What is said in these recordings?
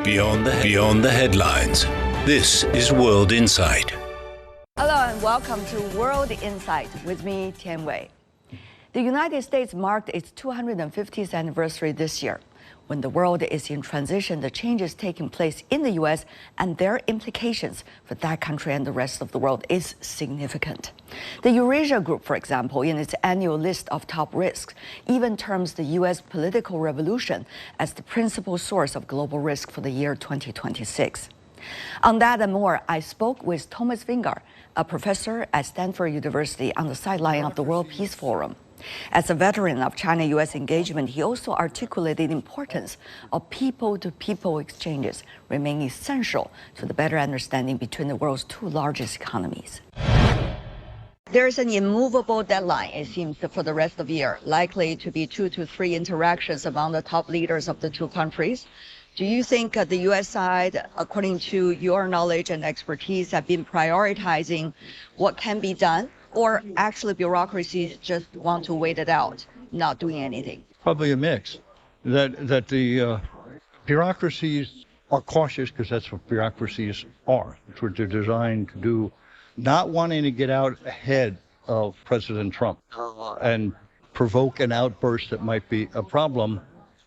Beyond the headlines. This is World Insight. Hello and welcome to World Insight with me, Tian Wei. The United States marked its 250th anniversary this year. When the world is in transition, the changes taking place in the U.S. and their implications for that country and the rest of the world is significant. The Eurasia Group, for example, in its annual list of top risks, even terms the U.S. political revolution as the principal source of global risk for the year 2026. On that and more, I spoke with Thomas Fingar, a professor at Stanford University, on the sideline of the World Peace Forum. As a veteran of China-U.S. engagement, he also articulated the importance of people-to-people exchanges remain essential to the better understanding between the world's two largest economies. There's an immovable deadline, it seems, for the rest of the year, likely to be 2 to 3 interactions among the top leaders of the two countries. Do you think the U.S. side, according to your knowledge and expertise, have been prioritizing what can be done? Or actually bureaucracies just want to wait it out, not doing anything? Probably a mix. That the bureaucracies are cautious because that's what bureaucracies are. It's what they're designed to do, not wanting to get out ahead of President Trump and provoke an outburst that might be a problem,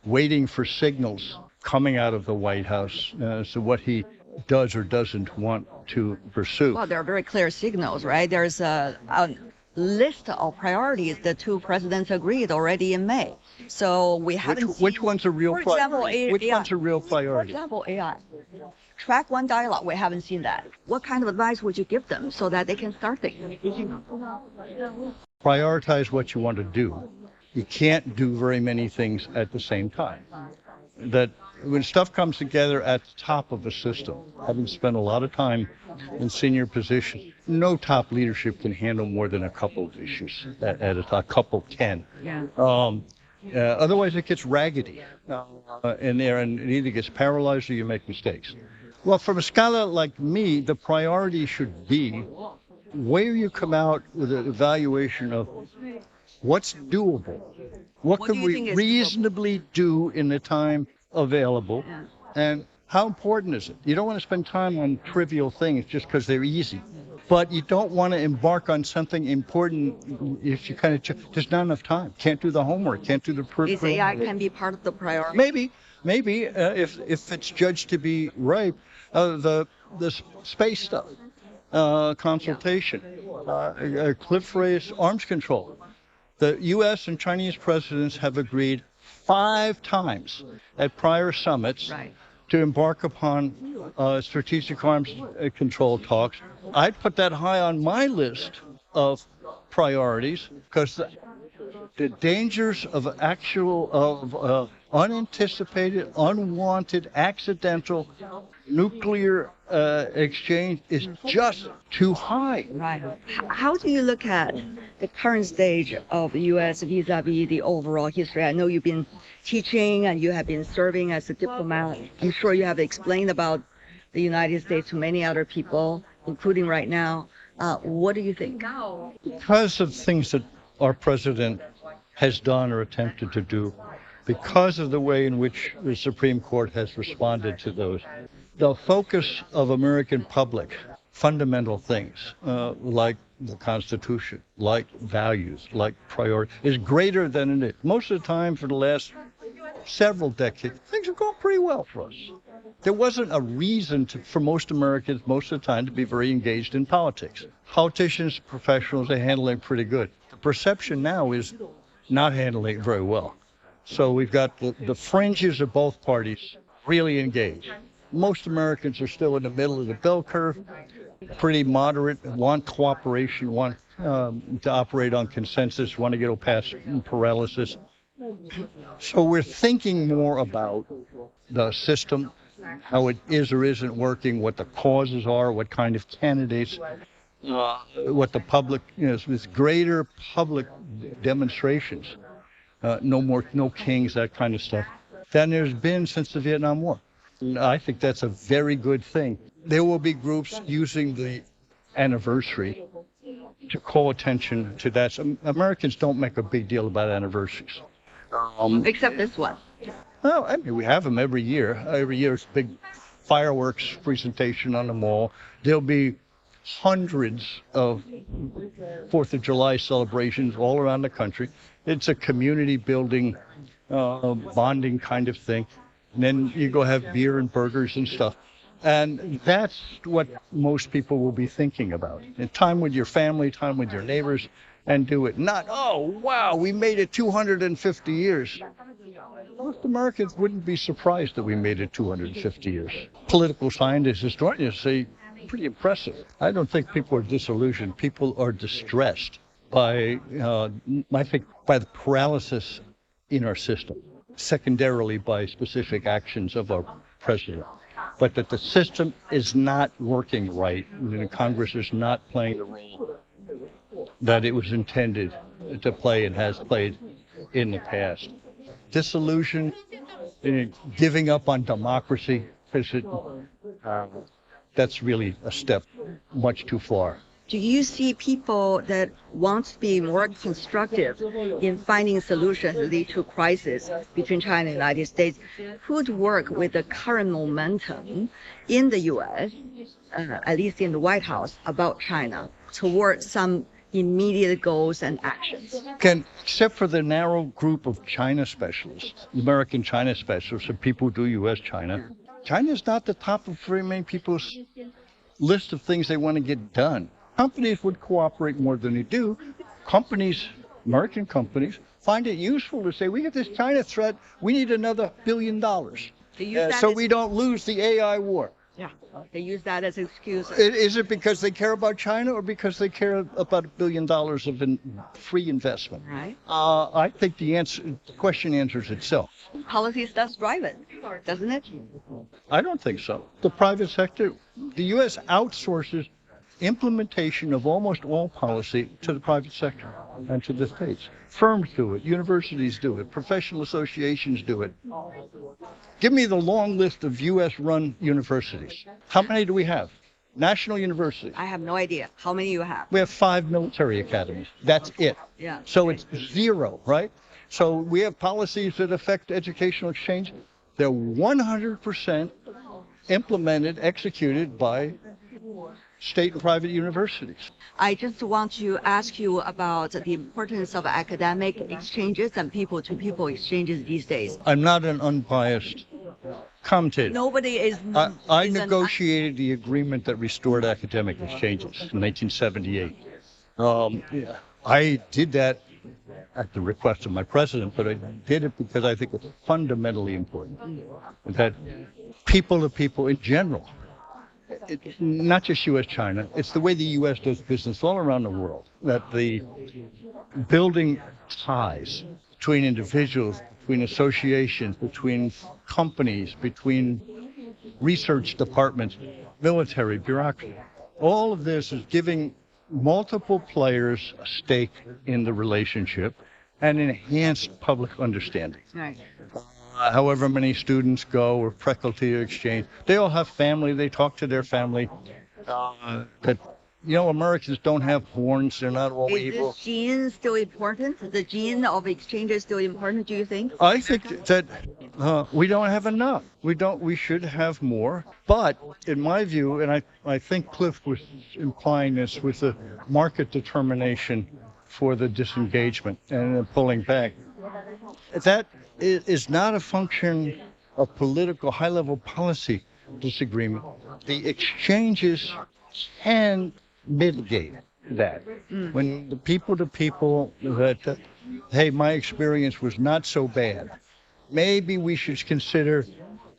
waiting for signals coming out of the White House as to what he does or doesn't want to pursue. Well, there are very clear signals, right? There's a list of priorities the two presidents agreed already in May. So we haven't seen... Which one's a real priority? Which one's a real priority? For example, AI. Track one dialogue, we haven't seen that. What kind of advice would you give them so that they can start thinking? Prioritize what you want to do. You can't do very many things at the same time. That when stuff comes together at the top of a system, having spent a lot of time in senior positions, no top leadership can handle more than a couple of issues at a time. A couple can. Yeah. Otherwise, it gets raggedy in there, and it either gets paralyzed or you make mistakes. Well, from a scholar like me, the priority should be where you come out with an evaluation of what's doable. What can we reasonably do in the time available? Yeah. And how important is it? You don't want to spend time on trivial things just because they're easy. But you don't want to embark on something important if you kind of there's not enough time. Can't do the homework, can't do the... Is AI can be part of the priority? Maybe, if it's judged to be right, the space stuff, consultation, cliff race, arms control. The U.S. and Chinese presidents have agreed 5 times at prior summits to embark upon strategic arms control talks. I'd put that high on my list of priorities because the dangers of unanticipated, unwanted, accidental nuclear exchange is just too high. Right. How do you look at the current stage of the U.S. vis-a-vis the overall history? I know you've been teaching and you have been serving as a diplomat. I'm sure you have explained about the United States to many other people, including right now. What do you think? Because of things that our president has done or attempted to do, because of the way in which the Supreme Court has responded to those, the focus of American public, fundamental things like the Constitution, like values, like priority, is greater than it is. Most of the time for the last several decades, things have gone pretty well for us. There wasn't a reason for most Americans, most of the time, to be very engaged in politics. Politicians, professionals, they handle it pretty good. The perception now is not handling it very well. So we've got the fringes of both parties really engaged. Most Americans are still in the middle of the bell curve, pretty moderate, want cooperation, want to operate on consensus, want to get past paralysis. So we're thinking more about the system, how it is or isn't working, what the causes are, what kind of candidates, what the public, with greater public demonstrations, no kings, that kind of stuff, than there's been since the Vietnam War. I think that's a very good thing. There will be groups using the anniversary to call attention to that. Americans don't make a big deal about anniversaries. Except this one. Well, I mean, we have them every year. Every year it's a big fireworks presentation on the mall. There'll be hundreds of 4th of July celebrations all around the country. It's a community building, bonding kind of thing. And then you go have beer and burgers and stuff. And that's what most people will be thinking about. And time with your family, time with your neighbors, and do it. Not, oh, wow, we made it 250 years. Most Americans wouldn't be surprised that we made it 250 years. Political scientists, historians say, pretty impressive. I don't think people are disillusioned. People are distressed by, I think, by the paralysis in our system, secondarily by specific actions of our president. But that the system is not working right, and Congress is not playing the role that it was intended to play and has played in the past. Disillusion, giving up on democracy, that's really a step much too far. Do you see people that want to be more constructive in finding solutions that lead to crisis between China and the United States could work with the current momentum in the U.S., at least in the White House, about China towards some immediate goals and actions? Except for the narrow group of China specialists, American China specialists, and people who do U.S.-China, China is not the top of very many people's list of things they want to get done. Companies would cooperate more than they do. Companies, American companies, find it useful to say, we get this China threat, we need another $1 billion. So we don't lose the AI war. Yeah, they use that as an excuse. Is it because they care about China or because they care about $1 billion of free investment? Right. I think the question answers itself. Policies does drive it, doesn't it? I don't think so. The private sector, the U.S. outsources implementation of almost all policy to the private sector and to the states. Firms do it, universities do it, professional associations do it. Give me the long list of U.S.-run universities. How many do we have? National universities. I have no idea. How many you have? We have 5 military academies. That's it. Yeah. So it's 0, right? So we have policies that affect educational exchange. They're 100% implemented, executed by state and private universities. I just want to ask you about the importance of academic exchanges and people-to-people exchanges these days. I'm not an unbiased commentator. Nobody is... I negotiated the agreement that restored academic exchanges in 1978. I did that at the request of my president, but I did it because I think it's fundamentally important that people-to-people in general, not just U.S.-China, it's the way the U.S. does business all around the world, that the building ties between individuals, between associations, between companies, between research departments, military, bureaucracy, all of this is giving multiple players a stake in the relationship and enhanced public understanding. Right. However many students go or faculty exchange, they all have family, they talk to their family. Americans don't have horns, they're not all evil. Is this gene still important? The gene of exchange is still important, do you think? I think that we don't have enough. We should have more. But in my view, and I think Cliff was implying this with the market determination for the disengagement and the pulling back, that is not a function of political, high-level policy disagreement. The exchanges can mitigate that. When the people-to-people that, hey, my experience was not so bad, maybe we should consider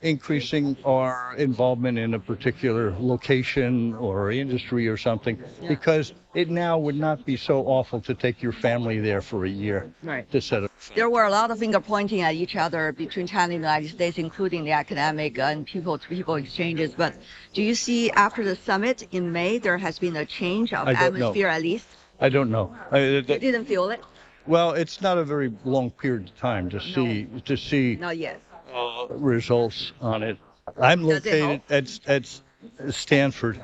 increasing our involvement in a particular location or industry or something, because it now would not be so awful to take your family there for a year to set up. There were a lot of finger pointing at each other between China and the United States, including the academic and people-to-people exchanges. But do you see after the summit in May, there has been a change of atmosphere at least? I don't know. You didn't feel it? Well, it's not a very long period of time to see Not yet. Results on it. I'm located at Stanford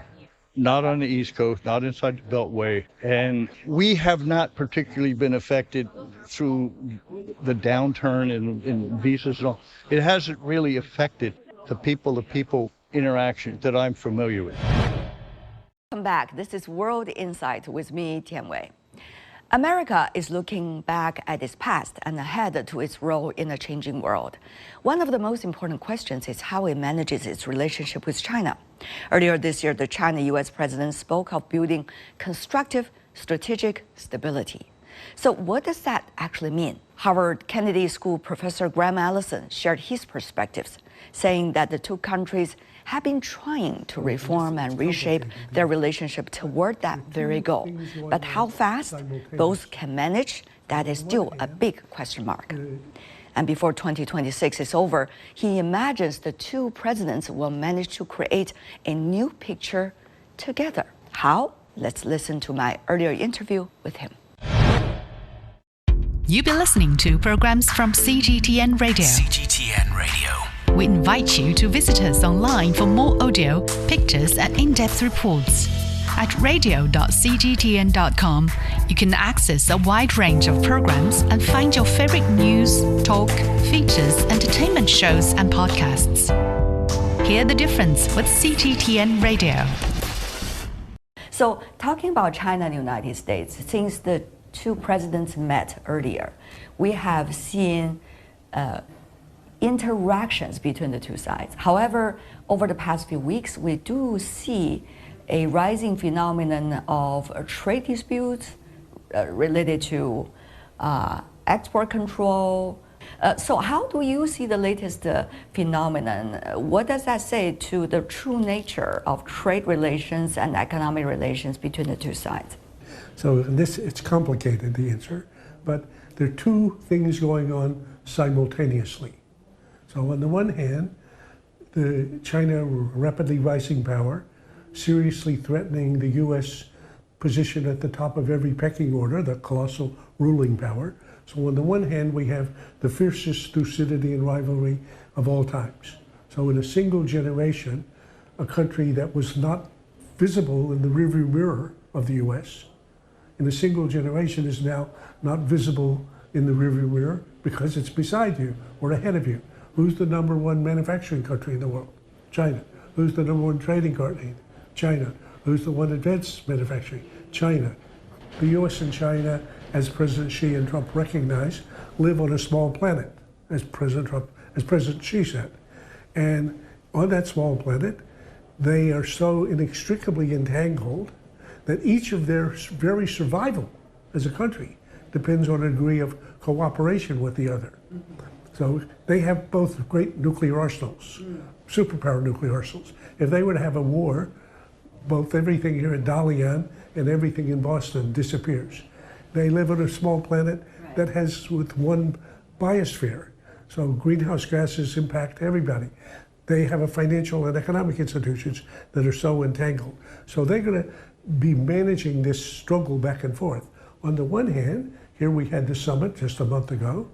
not on the East Coast, not inside the Beltway. And we have not particularly been affected through the downturn in visas and all. It hasn't really affected the people interaction that I'm familiar with. Welcome back. This is World Insight with me, Tian Wei. America is looking back at its past and ahead to its role in a changing world. One of the most important questions is how it manages its relationship with China. Earlier this year, the China-U.S. president spoke of building constructive strategic stability. So what does that actually mean? Harvard Kennedy School professor Graham Allison shared his perspectives, saying that the two countries have been trying to reform and reshape their relationship toward that very goal. But how fast both can manage, that is still a big question mark. And before 2026 is over, he imagines the two presidents will manage to create a new picture together. How? Let's listen to my earlier interview with him. You've been listening to programs from CGTN Radio. CGTN Radio. We invite you to visit us online for more audio, pictures, and in-depth reports. At radio.cgtn.com, you can access a wide range of programs and find your favorite news, talk, features, entertainment shows, and podcasts. Hear the difference with CGTN Radio. So, talking about China and the United States, since the two presidents met earlier, we have seen interactions between the two sides. However, over the past few weeks, we do see a rising phenomenon of trade disputes related to export control. So how do you see the latest phenomenon? What does that say to the true nature of trade relations and economic relations between the two sides? So it's complicated, the answer, but there are two things going on simultaneously. So on the one hand, China, rapidly rising power, seriously threatening the U.S. position at the top of every pecking order, the colossal ruling power. So on the one hand, we have the fiercest thucidity and rivalry of all times. So in a single generation, a country that was not visible in the rearview mirror of the U.S., in a single generation is now not visible in the rearview mirror because it's beside you or ahead of you. Who's the number one manufacturing country in the world? China. Who's the number one trading country? China. Who's the one advanced manufacturing? China. The U.S. and China, as President Xi and Trump recognize, live on a small planet, as President Xi said. And on that small planet, they are so inextricably entangled that each of their very survival as a country depends on a degree of cooperation with the other. So they have both great nuclear arsenals, superpower nuclear arsenals. If they were to have a war, both everything here at Dalian and everything in Boston disappears. They live on a small planet that has with one biosphere. So greenhouse gases impact everybody. They have a financial and economic institutions that are so entangled. So they're going to be managing this struggle back and forth. On the one hand, here we had the summit just a month ago.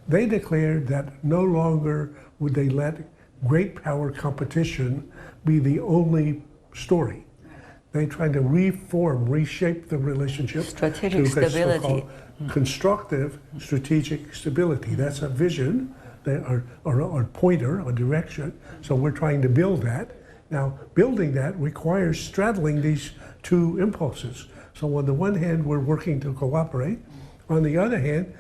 They declared that no longer would they let great power competition be the only story. They tried to reshape the relationship Strategic to stability. Constructive strategic stability. That's a vision, or a pointer, a direction. So we're trying to build that. Now, building that requires straddling these two impulses. So on the one hand, we're working to cooperate. On the other hand,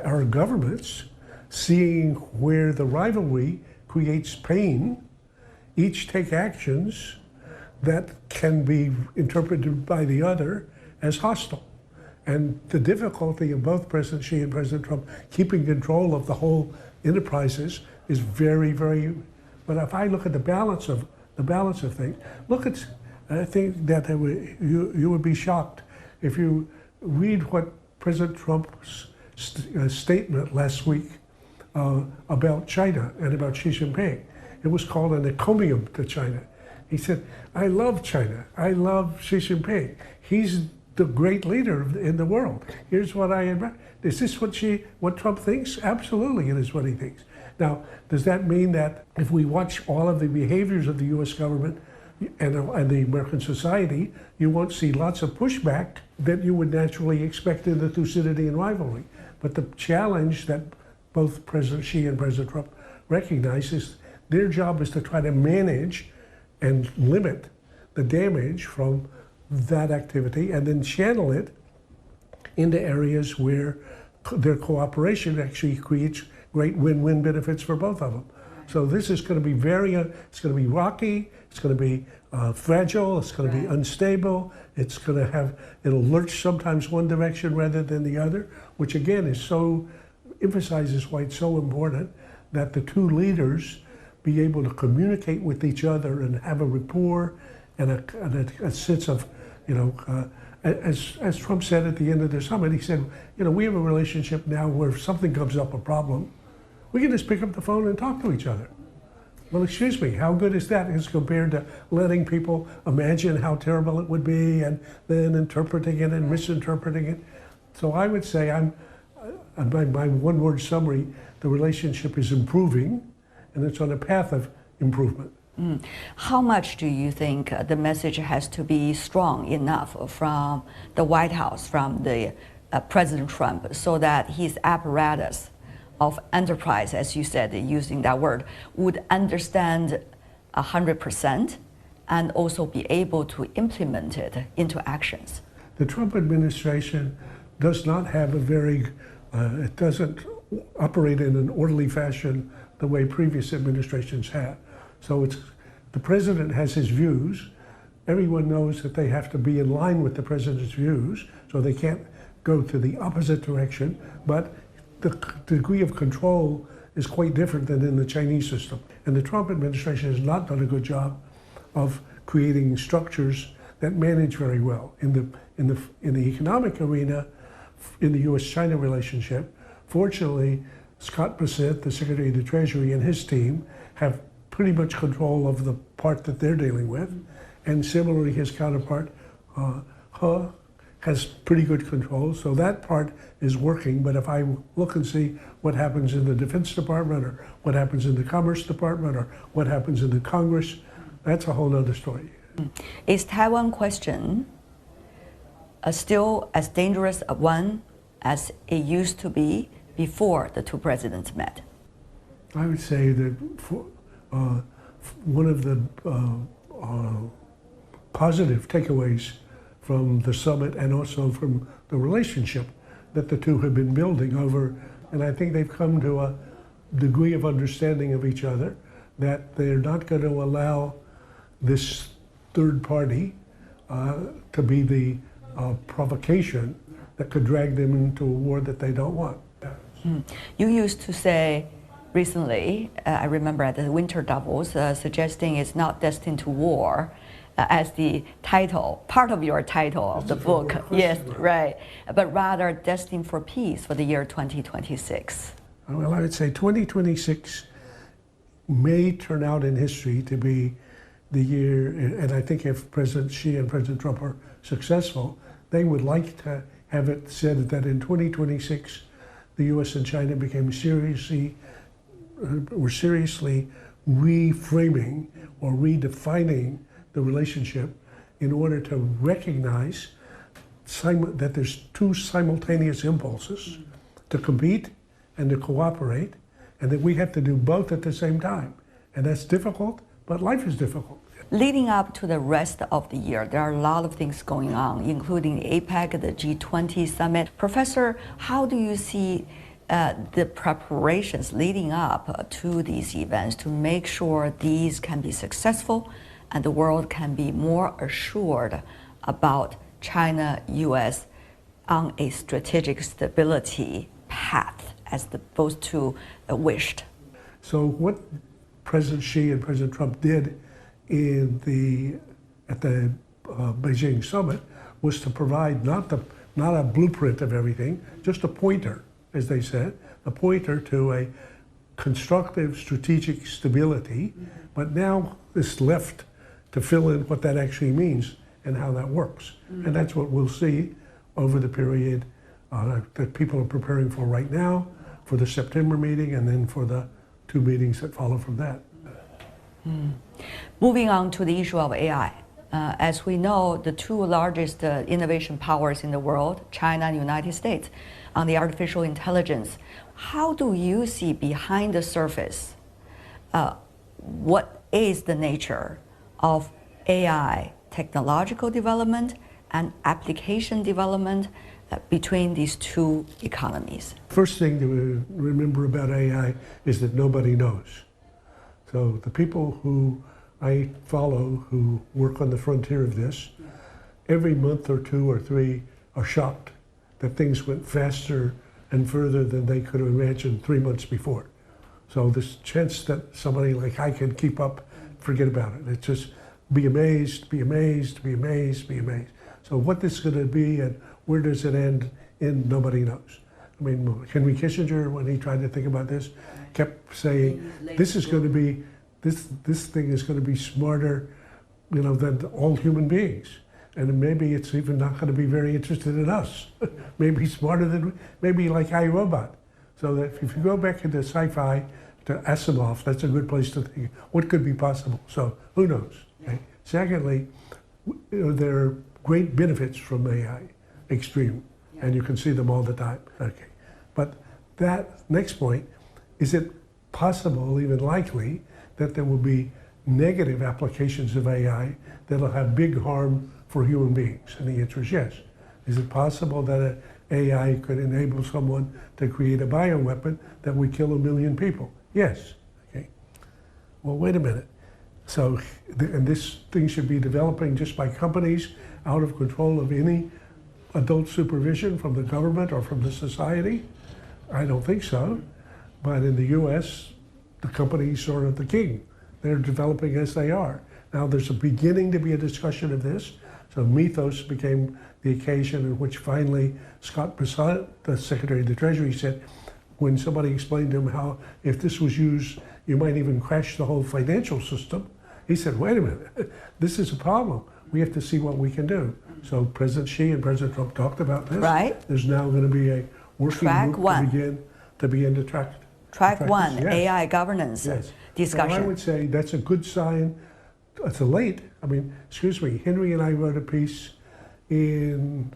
our governments, seeing where the rivalry creates pain, each take actions that can be interpreted by the other as hostile. And the difficulty of both President Xi and President Trump keeping control of the whole enterprises is very, very, but if I look at the balance of things, I think that you would be shocked if you read what President Trump's statement last week about China and about Xi Jinping. It was called an encomium to China. He said, I love China. I love Xi Jinping. He's the great leader in the world. Here's what I admire. Is this what Trump thinks? Absolutely, it is what he thinks. Now, does that mean that if we watch all of the behaviors of the U.S. government, and the American society, you won't see lots of pushback that you would naturally expect in the Thucydidean rivalry. But the challenge that both President Xi and President Trump recognize is their job is to try to manage and limit the damage from that activity and then channel it into areas where their cooperation actually creates great win-win benefits for both of them. So this is going to be it's going to be rocky, it's going to be fragile, it's going to be unstable, it'll lurch sometimes one direction rather than the other, which again emphasizes why it's so important that the two leaders be able to communicate with each other and have a rapport and a sense of, as Trump said at the end of the summit, he said, we have a relationship now where if something comes up, a problem, we can just pick up the phone and talk to each other. Well, excuse me, how good is that as compared to letting people imagine how terrible it would be and then interpreting it and misinterpreting it? So I would say my one-word summary, the relationship is improving and it's on a path of improvement. How much do you think the message has to be strong enough from the White House, from the President Trump, so that his apparatus of enterprise, as you said, using that word, would understand 100% and also be able to implement it into actions? The Trump administration does not have it doesn't operate in an orderly fashion the way previous administrations have. So the president has his views. Everyone knows that they have to be in line with the president's views, so they can't go to the opposite direction, but the degree of control is quite different than in the Chinese system. And the Trump administration has not done a good job of creating structures that manage very well. In the economic arena, in the U.S.-China relationship, fortunately, Scott Bessent, the Secretary of the Treasury, and his team have pretty much control of the part that they're dealing with. And similarly, his counterpart, He, has pretty good control. So that part is working. But if I look and see what happens in the Defense Department or what happens in the Commerce Department or what happens in the Congress, that's a whole other story. Is Taiwan question still as dangerous a one as it used to be before the two presidents met? I would say that one of the positive takeaways from the summit and also from the relationship that the two have been building over, and I think they've come to a degree of understanding of each other that they're not going to allow this third party to be the provocation that could drag them into a war that they don't want. You used to say recently, I remember at the Winter Davos, suggesting it's not destined to war as the title, part of your title of the book. Yes, right. But rather destined for peace for the year 2026. Well, I would say 2026 may turn out in history to be the year, and I think if President Xi and President Trump are successful, they would like to have it said that in 2026, the U.S. and China were seriously reframing or redefining the relationship in order to recognize that there's two simultaneous impulses, to compete and to cooperate, and that we have to do both at the same time. And that's difficult, but life is difficult. Leading up to the rest of the year, there are a lot of things going on, including APEC, the G20 summit. Professor, how do you see the preparations leading up to these events to make sure these can be successful and the world can be more assured about China-US on a strategic stability path as both two wished? So what President Xi and President Trump did at the Beijing summit was to provide not a blueprint of everything, just a pointer, as they said, a pointer to a constructive strategic stability, but now it's left to fill in what that actually means and how that works. And that's what we'll see over the period that people are preparing for right now, for the September meeting, and then for the two meetings that follow from that. Moving on to the issue of AI. As we know, the two largest innovation powers in the world, China and the United States, on the artificial intelligence. How do you see behind the surface, what is the nature of AI technological development and application development between these two economies? First thing to remember about AI is that nobody knows. So the people who I follow who work on the frontier of this, every month or 2 or 3 are shocked that things went faster and further than they could have imagined 3 months before. So this chance that somebody like I can keep up, forget about it. It's just be amazed, be amazed, be amazed, be amazed. So what this is going to be and where does it end in, nobody knows. I mean, Henry Kissinger, when he tried to think about this, kept saying, this is going to be, this thing is going to be smarter, than all human beings. And maybe it's even not going to be very interested in us. Maybe smarter than, maybe like iRobot. So that if you go back into sci-fi, to Asimov, that's a good place to think, what could be possible? So who knows? Okay? Secondly, there are great benefits from AI, extreme, and you can see them all the time. Okay, but that next point, is it possible, even likely, that there will be negative applications of AI that'll have big harm for human beings? And the answer is yes. Is it possible that an AI could enable someone to create a bioweapon that would kill 1 million people? Yes. Okay. Well, wait a minute. So, and this thing should be developing just by companies out of control of any adult supervision from the government or from the society? I don't think so. But in the US, the company's sort of the king. They're developing as they are. Now there's a beginning to be a discussion of this. So Mythos became the occasion in which finally Scott Bessent, the Secretary of the Treasury, said, when somebody explained to him how if this was used, you might even crash the whole financial system. He said, wait a minute, this is a problem. We have to see what we can do. So President Xi and President Trump talked about this. Right. There's now going to be a working group to begin to track. Track one, yes. AI governance discussion. Well, I would say that's a good sign. It's late. I mean, excuse me, Henry and I wrote a piece in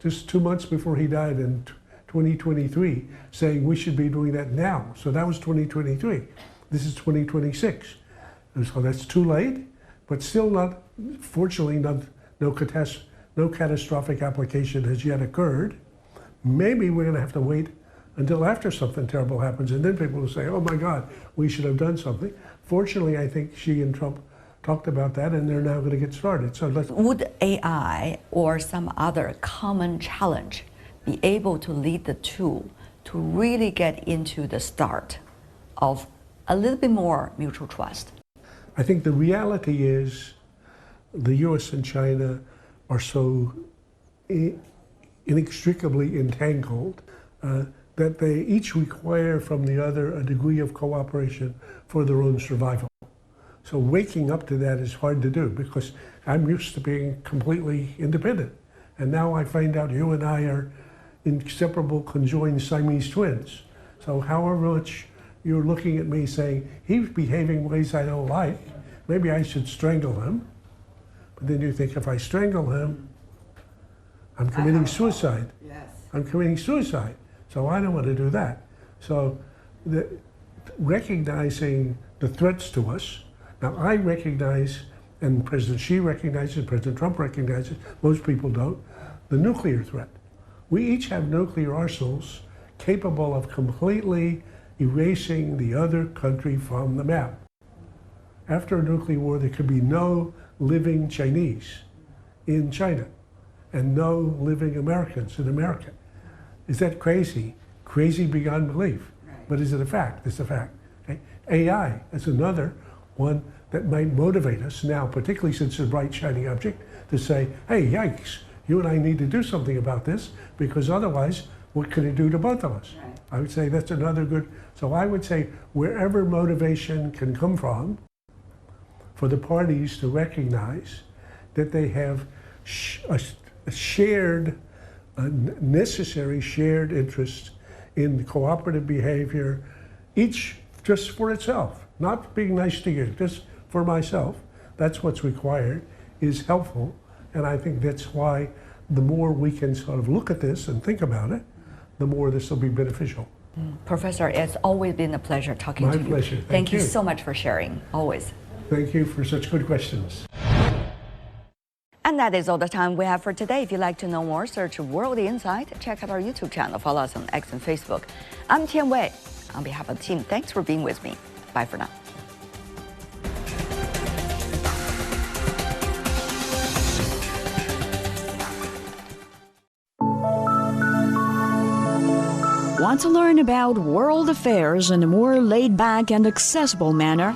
just 2 months before he died in 2023 saying we should be doing that now. So that was 2023. This is 2026. And so that's too late, but still not, fortunately, no catastrophic application has yet occurred. Maybe we're going to have to wait until after something terrible happens, and then people will say, oh my God, we should have done something. Fortunately, I think Xi and Trump talked about that, and they're now going to get started. So would AI or some other common challenge be able to lead the two to really get into the start of a little bit more mutual trust? I think the reality is the US and China are so inextricably entangled that they each require from the other a degree of cooperation for their own survival. So waking up to that is hard to do because I'm used to being completely independent. And now I find out you and I are inseparable conjoined Siamese twins. So however much you're looking at me saying, he's behaving ways I don't like, maybe I should strangle him. But then you think, if I strangle him, I'm committing suicide. Yes. I'm committing suicide. So I don't want to do that. So recognizing the threats to us, now I recognize, and President Xi recognizes, President Trump recognizes, most people don't, the nuclear threat. We each have nuclear arsenals capable of completely erasing the other country from the map. After a nuclear war, there could be no living Chinese in China and no living Americans in America. Is that crazy? Crazy beyond belief. But is it a fact? It's a fact. Okay? AI is another one that might motivate us now, particularly since it's a bright, shiny object, to say, hey, yikes, you and I need to do something about this, because otherwise, what could it do to both of us? Right. I would say that's another good, so I would say wherever motivation can come from, for the parties to recognize that they have a shared, necessary shared interest in cooperative behavior, each just for itself, not being nice to you, just for myself, That's what's required, is helpful. And I think that's why the more we can sort of look at this and think about it, the more this will be beneficial. Professor, it's always been a pleasure talking to you. My pleasure. Thank you so much for sharing, always. Thank you for such good questions. And that is all the time we have for today. If you'd like to know more, search World Insight. Check out our YouTube channel. Follow us on X and Facebook. I'm Tian Wei. On behalf of the team, thanks for being with me. Bye for now. Want to learn about world affairs in a more laid-back and accessible manner?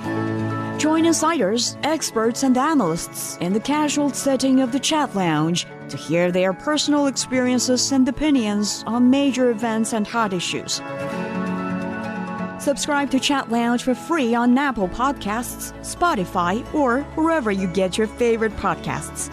Join insiders, experts, and analysts in the casual setting of the Chat Lounge to hear their personal experiences and opinions on major events and hot issues. Subscribe to Chat Lounge for free on Apple Podcasts, Spotify, or wherever you get your favorite podcasts.